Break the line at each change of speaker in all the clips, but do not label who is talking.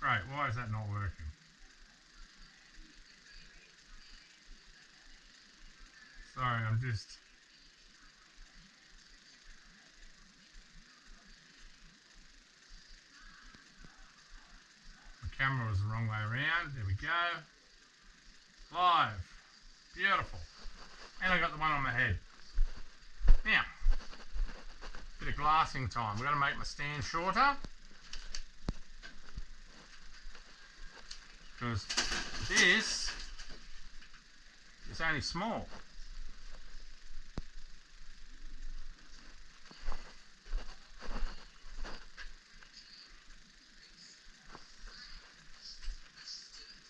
Great, why is that not working? Sorry, I'm just... My camera was the wrong way around. There we go. Live. Beautiful. And I got the one on my head. Now, bit of glassing time. We've got to make my stand shorter. Because this is only small.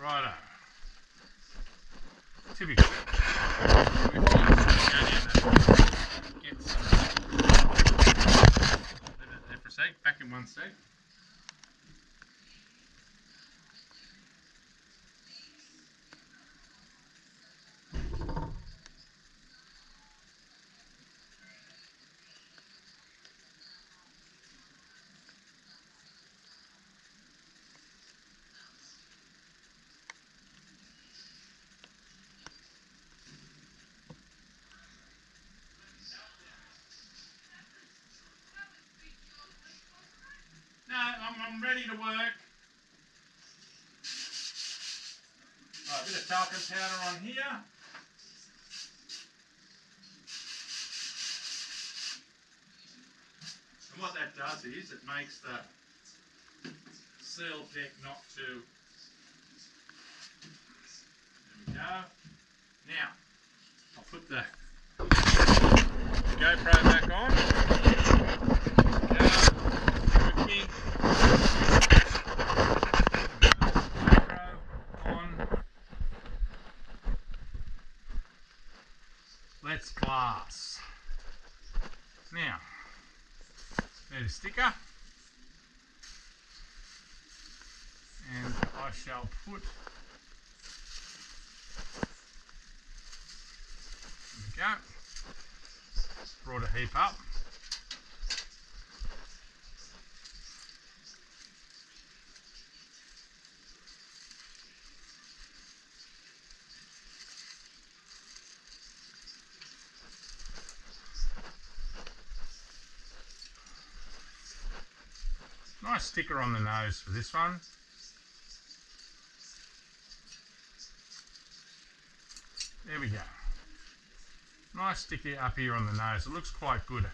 Righto. Typical. Get some. Leave it there for a sec. Back in one sec. No, I'm ready to work. Right, a bit of talcum powder on here. And what that does is it makes the seal deck not too... There we go. Now, I'll put the GoPro back on. There we go. With me. GoPro on. Let's glass. Now, there's a sticker. And I shall put... There we go. Brought a heap up. Nice sticker on the nose for this one. There we go. Nice sticker up here on the nose. It looks quite good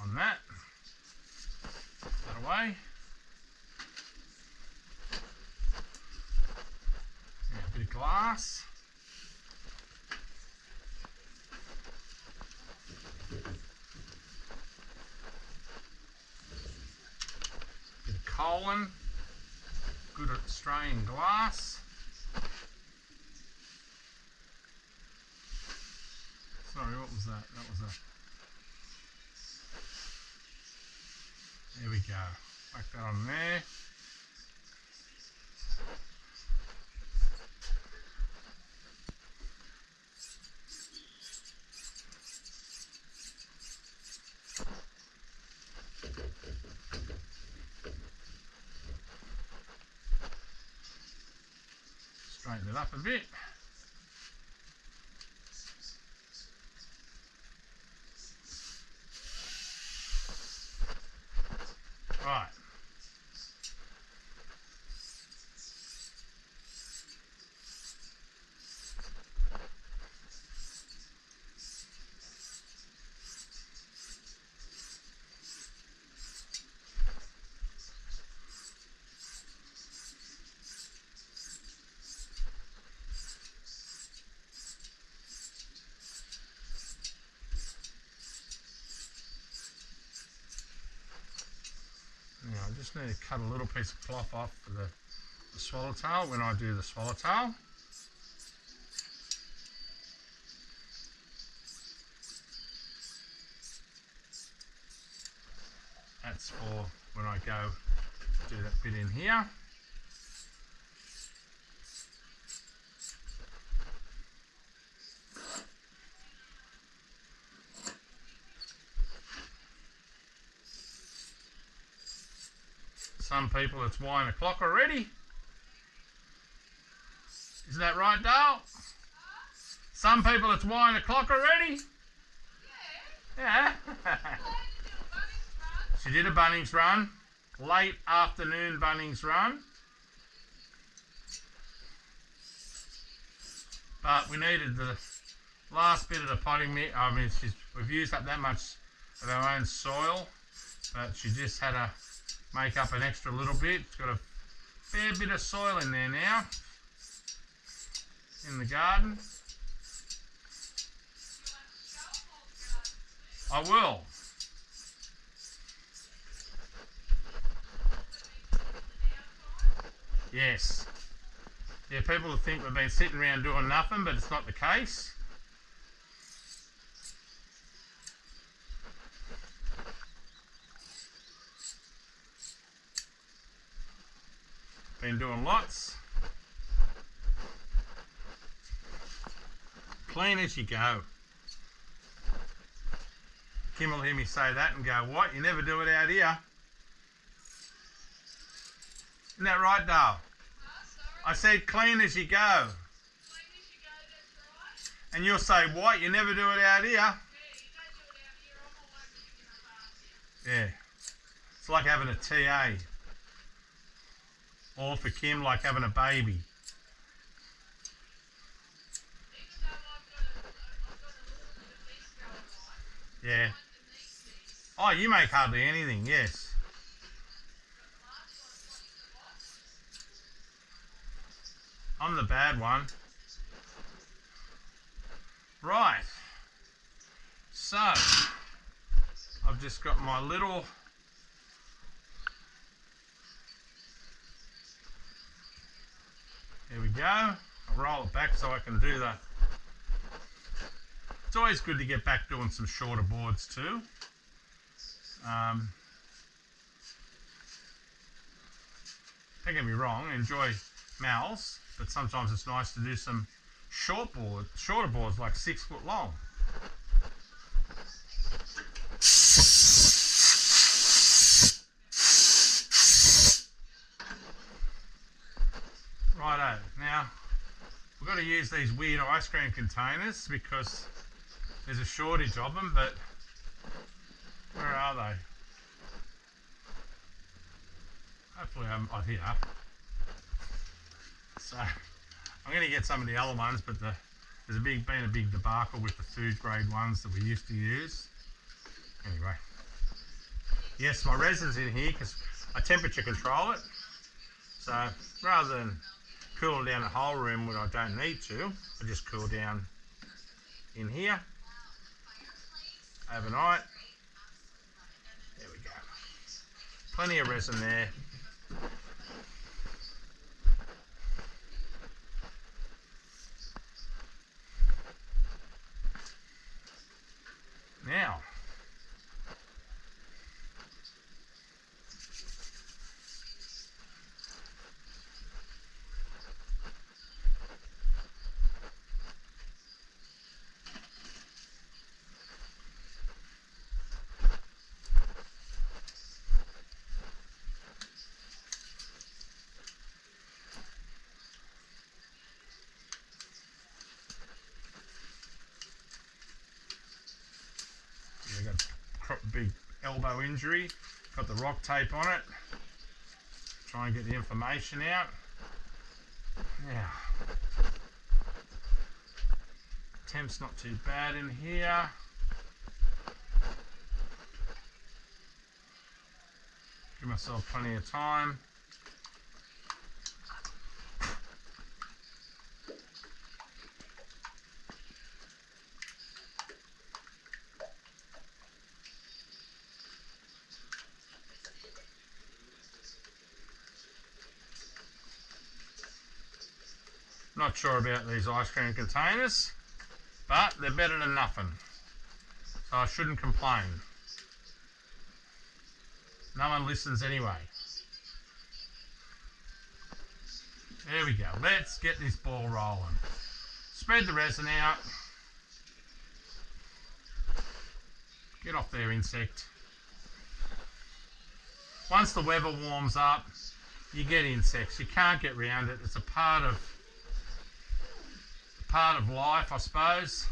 on that. Put that away. Now a bit of glass. Bit of Colin. Good at spraying glass. Sorry, what was that? That was a... There we go. Whack that on there. Straighten it up a bit. Right. Now I just need to cut a little piece of cloth off for the swallowtail when I do the swallowtail. That's for when I go do that bit in here. So Some people it's wine o'clock already. Isn't that right, Dale? Some people it's wine o'clock already. Yeah. She did a Bunnings run. Late afternoon Bunnings run. But we needed the last bit of the potting mix. I mean, we've used up that much of our own soil, but she just had to make up an extra little bit. It's got a fair bit of soil in there now, in the garden. I will. Yes. Yeah, people will think we've been sitting around doing nothing, but it's not the case. Been doing lots. Clean as you go. Kim will hear me say that and go, what? You never do it out here? Isn't that right, Dale? I said clean as you go. And you'll say, what? You never do it out here? Yeah. It's like having a TA. Or for Kim, like having a baby. Yeah. Oh, you make hardly anything, yes. I'm the bad one. Right. So, I've just got my little there we go. I'll roll it back so I can do that. It's always good to get back doing some shorter boards too. Don't get me wrong, I enjoy mals, but sometimes it's nice to do some shorter boards like 6 foot long. Righto, now we've got to use these weird ice cream containers because there's a shortage of them, but where are they? Hopefully I'm here. So I'm going to get some of the other ones, but there's been a big debacle with the food grade ones that we used to use. Anyway, yes, my resin's in here because I temperature control it. So rather than cooling down the whole room when I don't need to, I just cool down in here overnight. There we go. Plenty of resin there. Now, I got a big elbow injury, got the rock tape on it, try and get the information out. Now, temp's not too bad in here. Give myself plenty of time. Not sure about these ice cream containers, but they're better than nothing, so I shouldn't complain. No one listens anyway. There we go. Let's get this ball rolling. Spread the resin out. Get off there, insect. once the weather warms up, you get insects. You can't get around it. It's a part of life, I suppose.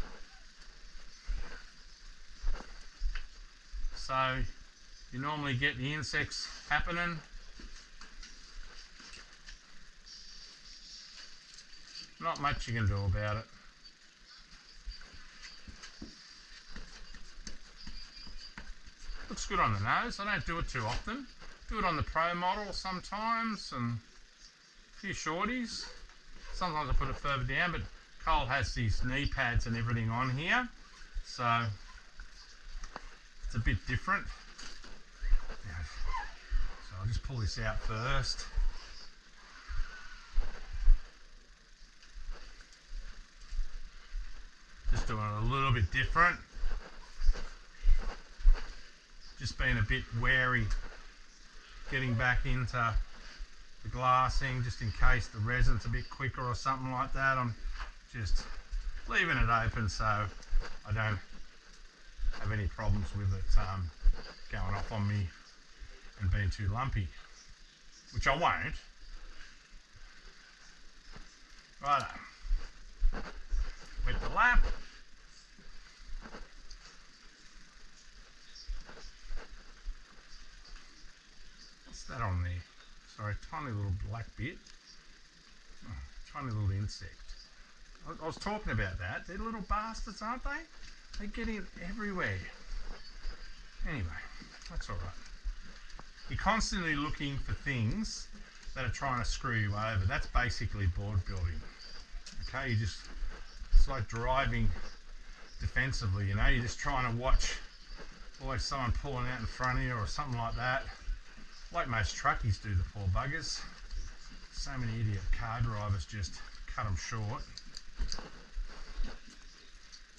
So you normally get the insects happening. Not much you can do about it. Looks good on the nose. I don't do it too often. Do it on the Pro model sometimes and a few shorties. Sometimes I put it further down, but Cole has these knee pads and everything on here, so it's a bit different. So I'll just pull this out first. Just doing it a little bit different. Just being a bit wary getting back into the glassing, just in case the resin's a bit quicker or something like that. I'm just leaving it open so I don't have any problems with it going off on me and being too lumpy, which I won't. Righto. Wet the lap. What's that on there? Sorry, tiny little black bit. Oh, tiny little insect. I was talking about that. They're little bastards, aren't they? They get in everywhere. Anyway, that's all right. You're constantly looking for things that are trying to screw you over. That's basically board building. Okay, it's like driving defensively, you know. You're just trying to watch always someone pulling out in front of you or something like that. Like most truckies do, the poor buggers. So many idiot car drivers just cut them short.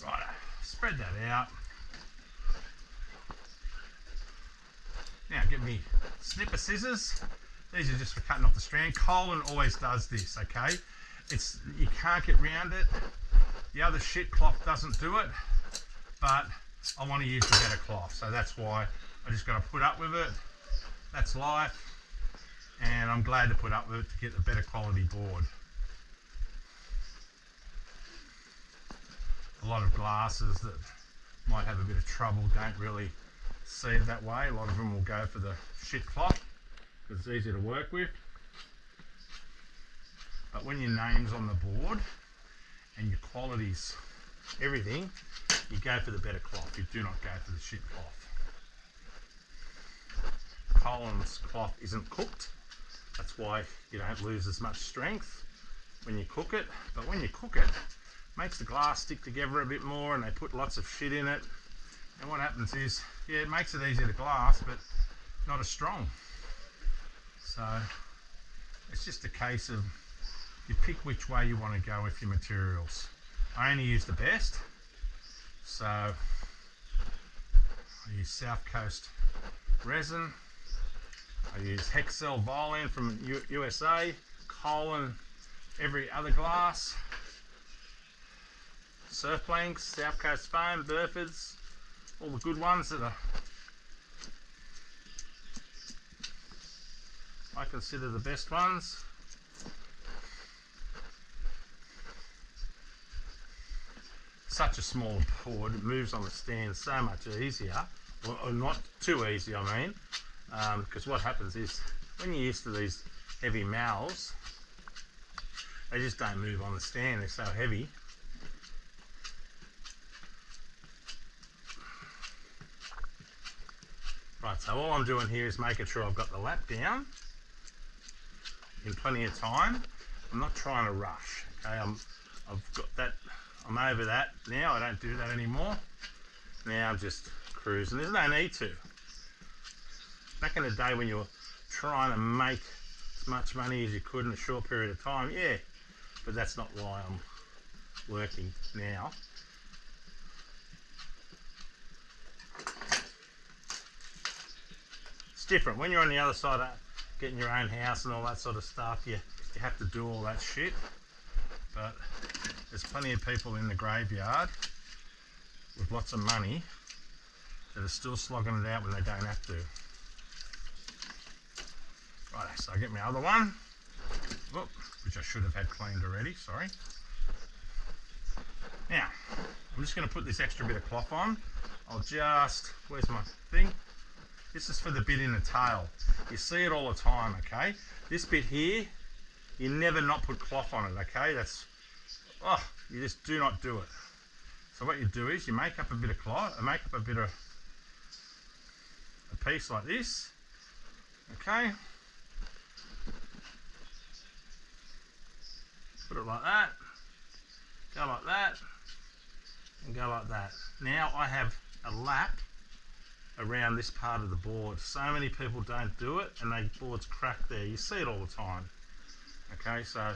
Right, spread that out. Now get me snipper scissors. These are just for cutting off the strand. Colin always does this, okay? You can't get round it. The other shit cloth doesn't do it, but I want to use the better cloth, so that's why I just got to put up with it. That's life, and I'm glad to put up with it to get a better quality board. A lot of glasses that might have a bit of trouble don't really see it that way. A lot of them will go for the shit cloth because it's easy to work with. But when your name's on the board and your qualities, everything, you go for the better cloth. You do not go for the shit cloth. Colin's cloth isn't cooked. That's why you don't lose as much strength when you cook it. But when you cook it, makes the glass stick together a bit more, and they put lots of shit in it. And what happens is, yeah, it makes it easier to glass, but not as strong. So it's just a case of you pick which way you want to go with your materials. I only use the best, so I use South Coast resin. I use Hexcel Violin from USA, Colin, every other glass, Surf Blanks, South Coast Foam, Burfords, all the good ones that I consider the best ones. Such a small board, it moves on the stand so much easier, or not too easy, I mean, because what happens is when you're used to these heavy mouths, they just don't move on the stand, they're so heavy. Right, so all I'm doing here is making sure I've got the lap down in plenty of time. I'm not trying to rush, okay? I've got that, I'm over that now, I don't do that anymore. Now I'm just cruising, there's no need to. Back in the day when you were trying to make as much money as you could in a short period of time, yeah, but that's not why I'm working now. It's different when you're on the other side of getting your own house and all that sort of stuff. You have to do all that shit, but there's plenty of people in the graveyard with lots of money that are still slogging it out when they don't have to. Right, so I get my other one, whoop, which I should have had cleaned already, sorry. Now, I'm just going to put this extra bit of cloth on. I'll just, where's my thing? This is for the bit in the tail. You see it all the time, okay? This bit here, you never not put cloth on it, okay? That's, oh, you just do not do it. So what you do is you make up a bit of cloth, make up a bit of a piece like this, okay? Put it like that, go like that, and go like that. Now I have a lap around this part of the board. So many people don't do it and they boards crack there. You see it all the time. Okay, so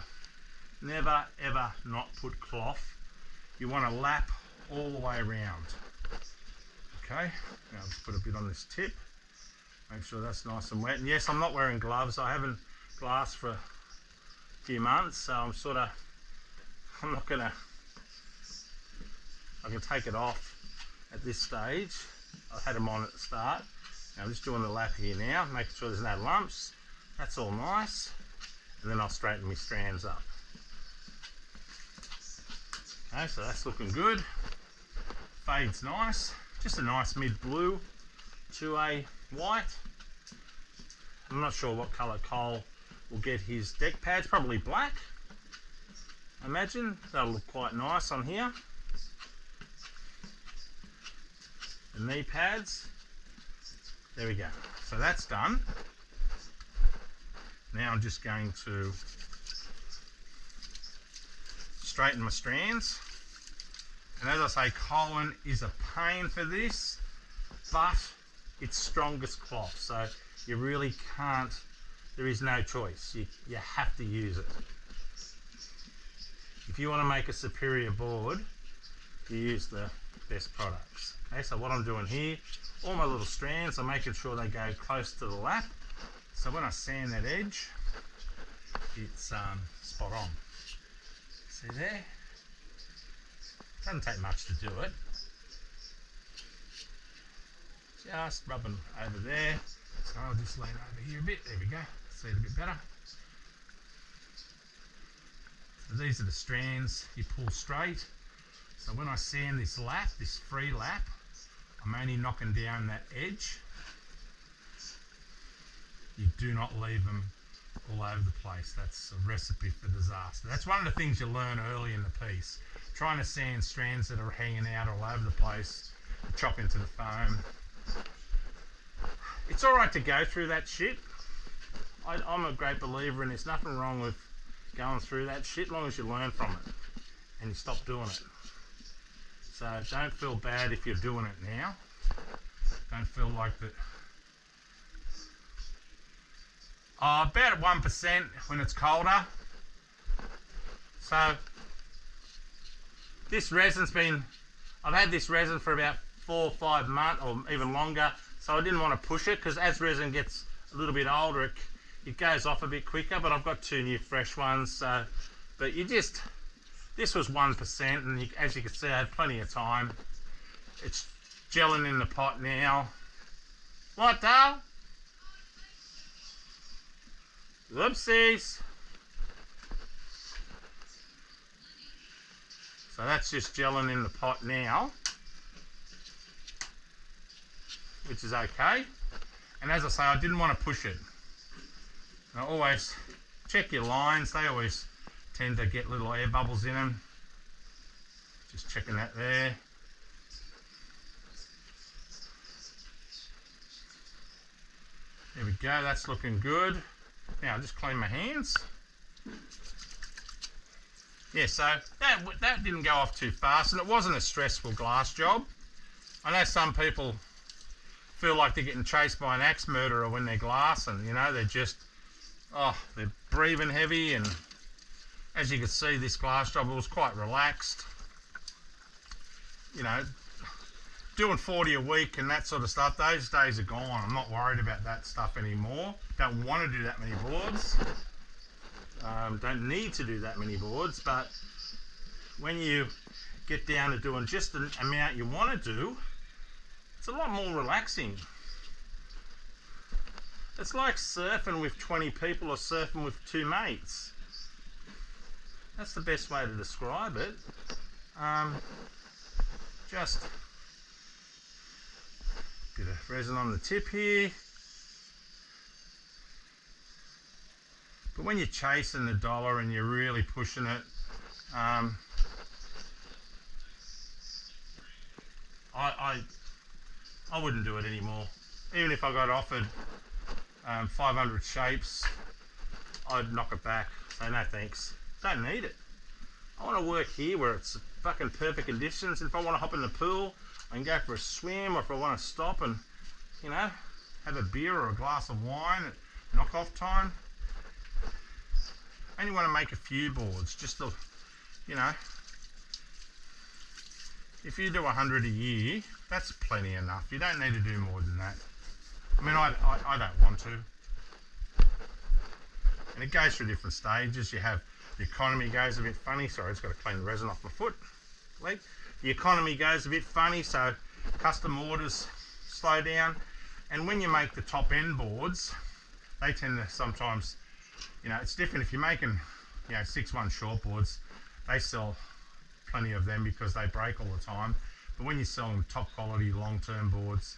never ever not put cloth. You want to lap all the way around. Okay, now I'll just put a bit on this tip. Make sure that's nice and wet. And yes, I'm not wearing gloves. I haven't glassed for a few months, so I'm not gonna, I can take it off at this stage. I had them on at the start. Now I'm just doing the lap here now, making sure there's no lumps. That's all nice. And then I'll straighten my strands up. Okay, so that's looking good. Fade's nice. Just a nice mid blue to a white. I'm not sure what colour Cole will get his deck pads, probably black. I imagine that'll look quite nice on here. The knee pads, there we go. So that's done. Now I'm just going to straighten my strands. And as I say, Colin is a pain for this, but it's strongest cloth, so you really can't, there is no choice. You have to use it. If you want to make a superior board, you use the best products. Okay, so what I'm doing here, all my little strands, I'm making sure they go close to the lap. So when I sand that edge, it's spot on. See there? Doesn't take much to do it. Just rubbing over there. So I'll just lay it over here a bit. There we go. See it a bit better. So these are the strands you pull straight. So when I sand this lap, this free lap, I'm only knocking down that edge. You do not leave them all over the place. That's a recipe for disaster. That's one of the things you learn early in the piece. Trying to sand strands that are hanging out all over the place, chop into the foam. It's all right to go through that shit. I'm a great believer in there's nothing wrong with going through that shit, as long as you learn from it and you stop doing it. So don't feel bad if you're doing it now. Don't feel like that. About 1% when it's colder. So this resin's been, I've had this resin for about 4 or 5 months or even longer, so I didn't want to push it because as resin gets a little bit older it goes off a bit quicker, but I've got 2 new fresh ones. So, but you just, this was 1% and as you can see I had plenty of time. It's gelling in the pot now. What, Dale? Whoopsies. So that's just gelling in the pot now, which is okay. And as I say, I didn't want to push it. I always check your lines. They always tend to get little air bubbles in them. Just checking that there. There we go, that's looking good. Now I'll just clean my hands. Yeah, so that didn't go off too fast and it wasn't a stressful glass job. I know some people feel like they're getting chased by an axe murderer when they're glassing, you know, they're just, oh, they're breathing heavy, and as you can see this glass job was quite relaxed. You know, doing 40 a week and that sort of stuff, those days are gone. I'm not worried about that stuff anymore. Don't want to do that many boards. Don't need to do that many boards, but when you get down to doing just the amount you want to do, it's a lot more relaxing. It's like surfing with 20 people or surfing with 2 mates. That's the best way to describe it. Just a bit of resin on the tip here. But when you're chasing the dollar and you're really pushing it, I wouldn't do it anymore. Even if I got offered 500 shapes, I'd knock it back. Say no thanks. Don't need it. I want to work here where it's fucking perfect conditions. If I want to hop in the pool, I can go for a swim, or if I want to stop and, you know, have a beer or a glass of wine at knock-off time. I only want to make a few boards, just to, you know, if you do 100 a year, that's plenty enough. You don't need to do more than that. I mean, I don't want to. And it goes through different stages. You have the economy goes a bit funny. Sorry, I just got to clean the resin off my foot. Leg. The economy goes a bit funny, so custom orders slow down. And when you make the top end boards, they tend to sometimes, you know, it's different if you're making, you know, 6-1 short boards. They sell plenty of them because they break all the time. But when you're selling top quality long-term boards,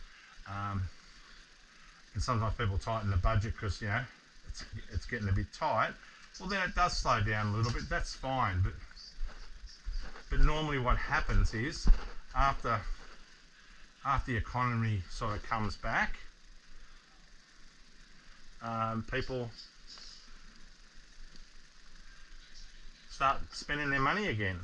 and sometimes people tighten the budget because, you know, it's getting a bit tight, well then it does slow down a little bit. That's fine. But normally what happens is after the economy sort of comes back, people start spending their money again.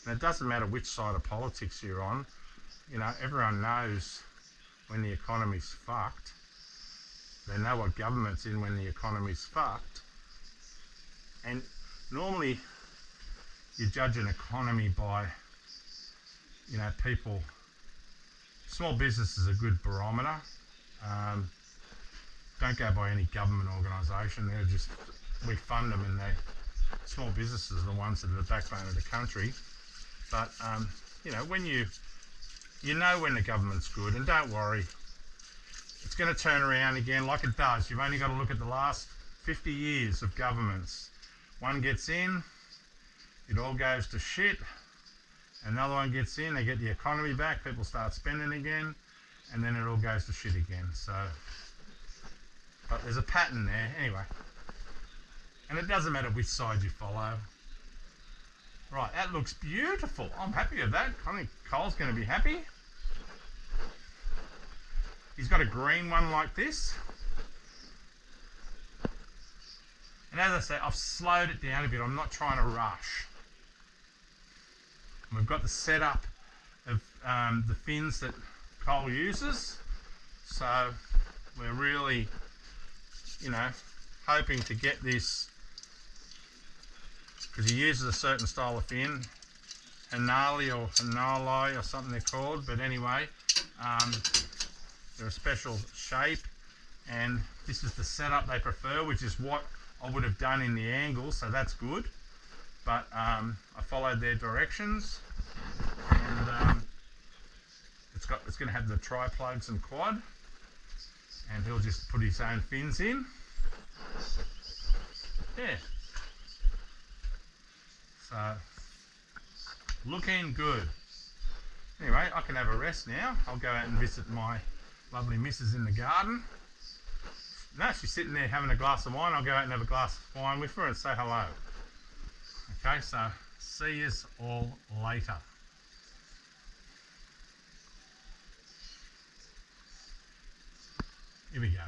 And it doesn't matter which side of politics you're on. You know, everyone knows when the economy's fucked. They know what government's in when the economy's fucked. And normally you judge an economy by, you know, people. Small business is a good barometer. Don't go by any government organisation. They're just, we fund them, and small businesses are the ones that are the backbone of the country. But you know, when you know when the government's good, and don't worry, it's going to turn around again like it does. You've only got to look at the last 50 years of governments. One gets in, it all goes to shit. Another one gets in, they get the economy back, people start spending again, and then it all goes to shit again. So, but there's a pattern there anyway. And it doesn't matter which side you follow. Right, that looks beautiful. I'm happy with that. I think Cole's going to be happy. He's got a green one like this. And as I say, I've slowed it down a bit. I'm not trying to rush. And we've got the setup of the fins that Cole uses. So we're really, you know, hoping to get this, because he uses a certain style of fin, Hanali or Hanali or something they're called, but anyway, they're a special shape, and this is the setup they prefer, which is what I would have done in the angle, so that's good. But I followed their directions, and it's going to have the tri-plugs and quad, and he'll just put his own fins in. Yeah. So, looking good. Anyway, I can have a rest now. I'll go out and visit my lovely missus in the garden. No, she's sitting there having a glass of wine. I'll go out and have a glass of wine with her and say hello. Okay, so see yous all later. Here we go.